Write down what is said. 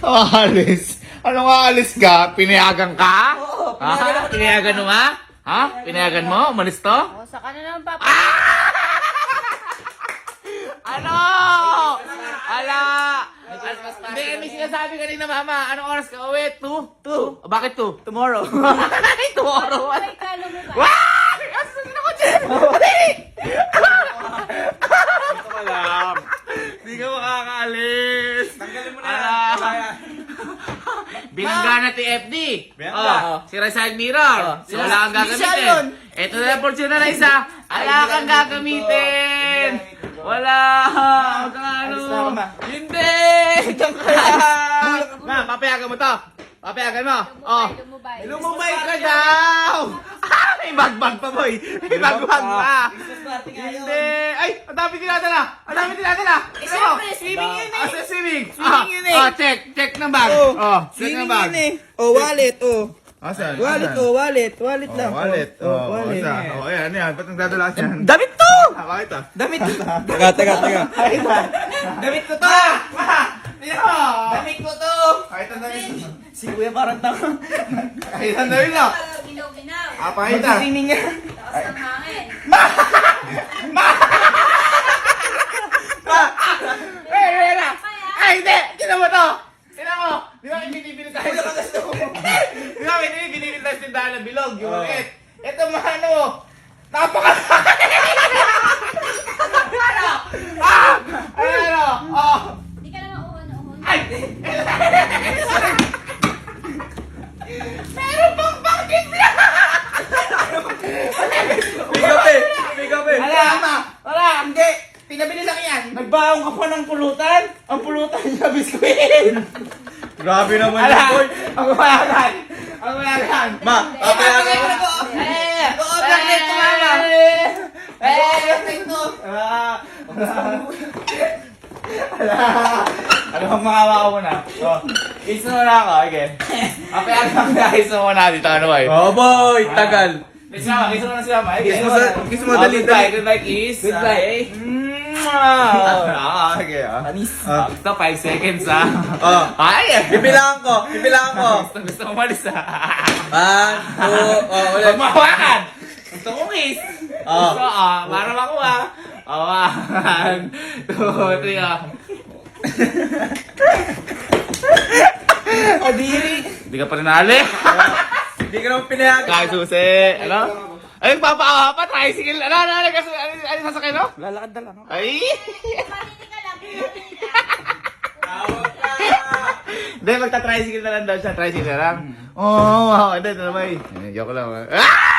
Aalis? Anong aalis ka? Pinayagan ka? Oo, Ha? Pinayagan mo nga? Ha? Pinayagan mo? Umalis to? O, saka na naman, Papa. Ano? Ala! Hindi, may sinasabi kanina, Mama. Anong oras ka uwi? 2? Bakit 2? Tomorrow. Tomorrow. Ay, kalo mo ba? Wah! Asan ako dyan? Ito ka lang. Hindi ka makakaalis. Tanggalin mo na Ala. yan. Binangga na ti FD. Binangga. Sira side mirror. So, wala kang Hindi siya yun. gagamitin. Ito na yung Fortuner na isa. Wala kang gagamitin. Wala. Huwag kang ano. Alis na ako, Ma. Hindi. Diyan ka lang. Ma, papayagan mo to. Papayagan mo. Oh. Lumubay. Lumubay ka daw. May bagbag pa, boy. May bagbag pa. Hindi. Ay, ang dami tinadala. Ang dami tinadala. Siyempre, swimming yun eh. Asa swimming? Swimming yun eh. Check. Check ng bag. Oh, Check ng swimming bag. yun eh. Oh, wallet, oh. Asan? Wallet, Asan? oh, wallet. Wallet Oh, lang. wallet. Oh, wallet. Asan? Oh, ayan, yan. Ba't nagdadala ka yan? Damit to! Bakit ah? Damit to! Teka. Damit ko to! Damit ko to! Kahit ang dami. Si Kuya parang tanga. Kahit ang dami na. Ginaw-ginaw. Pakita. Magsiswimming niya. Taas ng hangin. Ay, na. Ay, hindi. Tignan mo to. Tignan mo. Di ba may binibili tayo? Di ba may binibili tayo sa tindahan ng bilog? Yung ulit. Ito mga ano. Napaka... Ano? Oh. Hindi ka naman uhon-uhon. Ay! Meron pang bakit na! Pick up eh. Wala! Hindi. Pinabili lang yan. Nagbaong ka pa ng pulutan? Ang pulutan niya, biskuit. Grabe naman Ala, yun, boy! ang mayagan. Ang mayagan. Ma, papayagan mo. Go-order nito, mama. Go-order nito. Ano bang mga mo na? Oh, iso mo na ako, okay. Papayagan mo na, iso mo na dito, ano ba eh? Oh boy, tagal. Kiss mo na siya, Mike. Kiss mo, dali, dali. Goodbye, kiss. Goodbye. Okay, ah. Anis. Ito, 5 seconds, ah. Oh. Ay! Bibilangan ko. Gusto mo malis, ah. 1, 2, oh, ulit. Huwag mahawakan! Gusto ko kiss. Oh. Gusto, para makuha. 1, 2, 3, ah. Adiri. Hindi ka pa rin nali. Hindi ka naman pinayagan. Kaya susi. Ano? Ay, papakawa pa, tricycle. Ano sasakay, no? Lalakad na lang. Ay! Panitin ka lang. Panitin ka. Tawag ka. Hindi, magta-tricycle na lang daw siya. Tricycle na lang. Oo, hindi, ito naman eh. Joke lang. Ah!